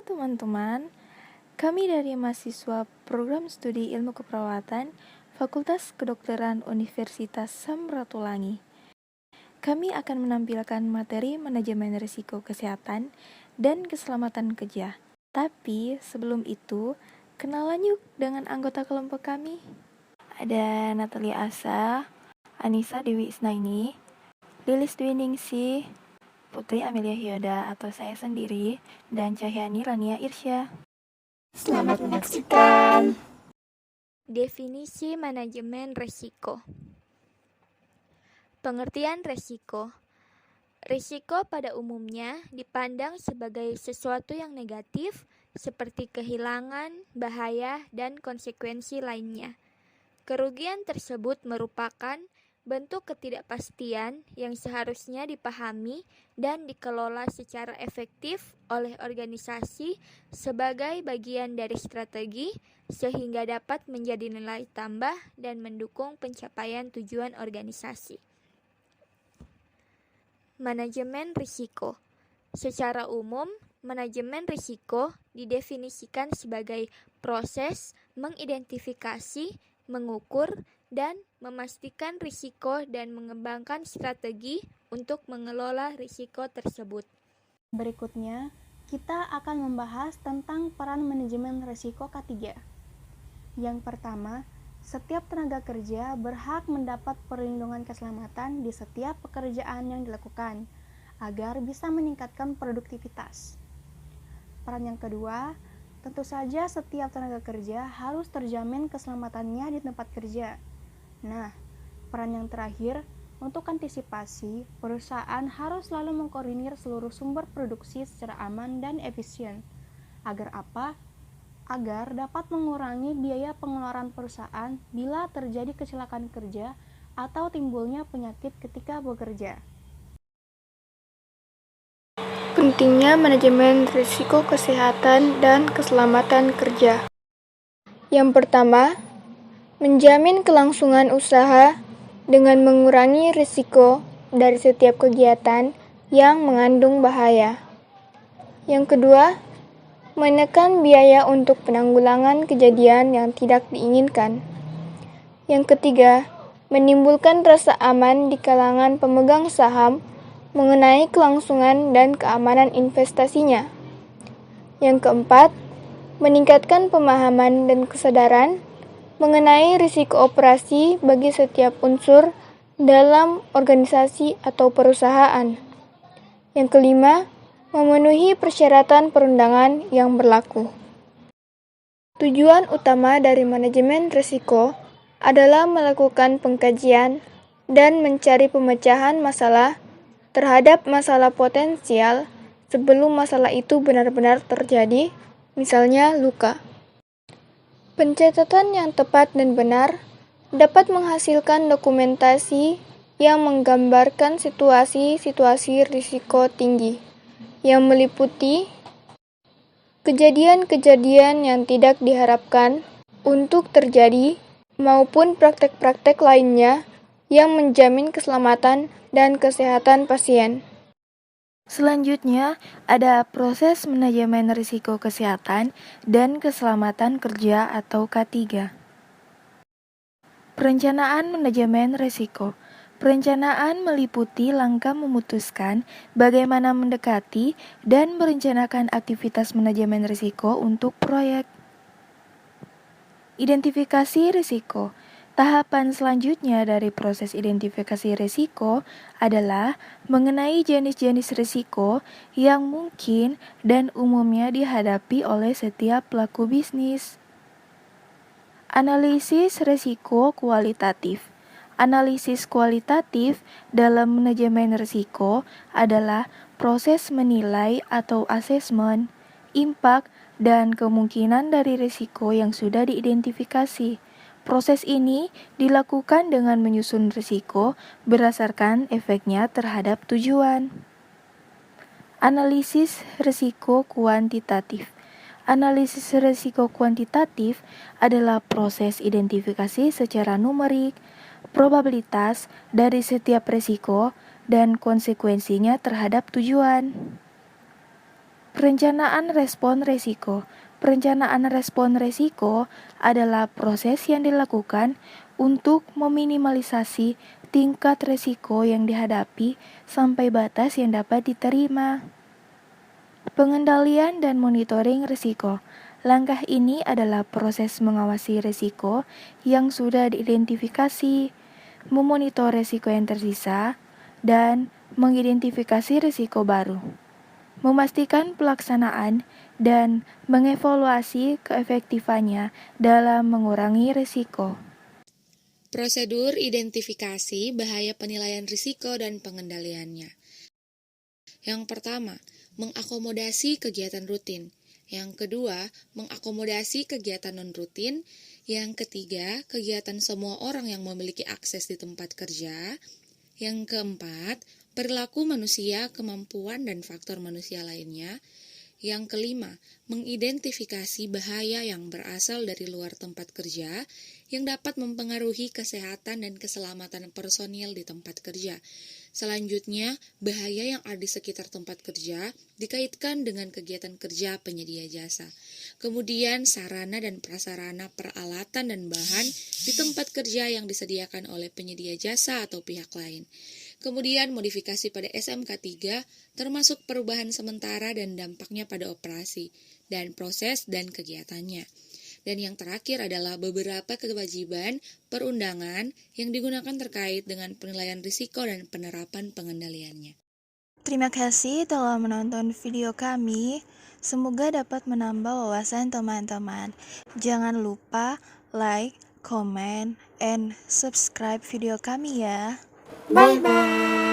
Halo teman-teman, kami dari mahasiswa Program Studi Ilmu Keperawatan Fakultas Kedokteran Universitas Samratulangi. Kami akan menampilkan materi manajemen risiko kesehatan dan keselamatan kerja. Tapi sebelum itu, kenalan yuk dengan anggota kelompok kami. Ada Natalia Asa, Anissa Dewi Isnaini, Lilis Dwi Ningsih, Putri Amelia Hyoda atau saya sendiri, dan Cahyani Rania Irsya. Selamat menyaksikan. Definisi manajemen risiko. Pengertian risiko. Risiko pada umumnya dipandang sebagai sesuatu yang negatif seperti kehilangan, bahaya, dan konsekuensi lainnya. Kerugian tersebut merupakan bentuk ketidakpastian yang seharusnya dipahami dan dikelola secara efektif oleh organisasi sebagai bagian dari strategi sehingga dapat menjadi nilai tambah dan mendukung pencapaian tujuan organisasi. Manajemen risiko. Secara umum, manajemen risiko didefinisikan sebagai proses mengidentifikasi, mengukur, dan memastikan risiko dan mengembangkan strategi untuk mengelola risiko tersebut. Berikutnya, kita akan membahas tentang peran manajemen risiko K3. Yang pertama, setiap tenaga kerja berhak mendapat perlindungan keselamatan di setiap pekerjaan yang dilakukan agar bisa meningkatkan produktivitas. Peran yang kedua, tentu saja setiap tenaga kerja harus terjamin keselamatannya di tempat kerja. Nah, peran yang terakhir, untuk antisipasi, perusahaan harus selalu mengkoordinir seluruh sumber produksi secara aman dan efisien. Agar apa? Agar dapat mengurangi biaya pengeluaran perusahaan bila terjadi kecelakaan kerja atau timbulnya penyakit ketika bekerja. Pentingnya manajemen risiko kesehatan dan keselamatan kerja. Yang pertama, menjamin kelangsungan usaha dengan mengurangi risiko dari setiap kegiatan yang mengandung bahaya. Yang kedua, menekan biaya untuk penanggulangan kejadian yang tidak diinginkan. Yang ketiga, menimbulkan rasa aman di kalangan pemegang saham mengenai kelangsungan dan keamanan investasinya. Yang keempat, meningkatkan pemahaman dan kesadaran mengenai risiko operasi bagi setiap unsur dalam organisasi atau perusahaan. Yang kelima, memenuhi persyaratan perundangan yang berlaku. Tujuan utama dari manajemen risiko adalah melakukan pengkajian dan mencari pemecahan masalah terhadap masalah potensial sebelum masalah itu benar-benar terjadi, misalnya luka. Pencatatan yang tepat dan benar dapat menghasilkan dokumentasi yang menggambarkan situasi-situasi risiko tinggi, yang meliputi kejadian-kejadian yang tidak diharapkan untuk terjadi maupun praktek-praktek lainnya yang menjamin keselamatan dan kesehatan pasien. Selanjutnya, ada proses manajemen risiko kesehatan dan keselamatan kerja atau K3. Perencanaan manajemen risiko. Perencanaan meliputi langkah memutuskan bagaimana mendekati dan merencanakan aktivitas manajemen risiko untuk proyek. Identifikasi risiko. Tahapan selanjutnya dari proses identifikasi risiko adalah mengenai jenis-jenis risiko yang mungkin dan umumnya dihadapi oleh setiap pelaku bisnis. Analisis risiko kualitatif. Analisis kualitatif dalam manajemen risiko adalah proses menilai atau asesmen, impact, dan kemungkinan dari risiko yang sudah diidentifikasi. Proses ini dilakukan dengan menyusun risiko berdasarkan efeknya terhadap tujuan. Analisis risiko kuantitatif. Analisis risiko kuantitatif adalah proses identifikasi secara numerik, probabilitas dari setiap risiko, dan konsekuensinya terhadap tujuan. Perencanaan respon risiko. Perencanaan respon risiko adalah proses yang dilakukan untuk meminimalisasi tingkat risiko yang dihadapi sampai batas yang dapat diterima. Pengendalian dan monitoring risiko. Langkah ini adalah proses mengawasi risiko yang sudah diidentifikasi, memonitor risiko yang tersisa, dan mengidentifikasi risiko baru. Memastikan pelaksanaan dan mengevaluasi keefektifannya dalam mengurangi risiko. Prosedur identifikasi bahaya penilaian risiko dan pengendaliannya. Yang pertama, mengakomodasi kegiatan rutin. Yang kedua, mengakomodasi kegiatan non-rutin. Yang ketiga, kegiatan semua orang yang memiliki akses di tempat kerja. Yang keempat, perilaku manusia, kemampuan, dan faktor manusia lainnya. Yang kelima, mengidentifikasi bahaya yang berasal dari luar tempat kerja yang dapat mempengaruhi kesehatan dan keselamatan personil di tempat kerja. Selanjutnya, bahaya yang ada di sekitar tempat kerja dikaitkan dengan kegiatan kerja penyedia jasa. Kemudian, sarana dan prasarana peralatan dan bahan di tempat kerja yang disediakan oleh penyedia jasa atau pihak lain. Kemudian, modifikasi pada SMK 3 termasuk perubahan sementara dan dampaknya pada operasi, dan proses dan kegiatannya. Dan yang terakhir adalah beberapa kewajiban perundangan yang digunakan terkait dengan penilaian risiko dan penerapan pengendaliannya. Terima kasih telah menonton video kami. Semoga dapat menambah wawasan teman-teman. Jangan lupa like, comment, and subscribe video kami ya. Bye-bye.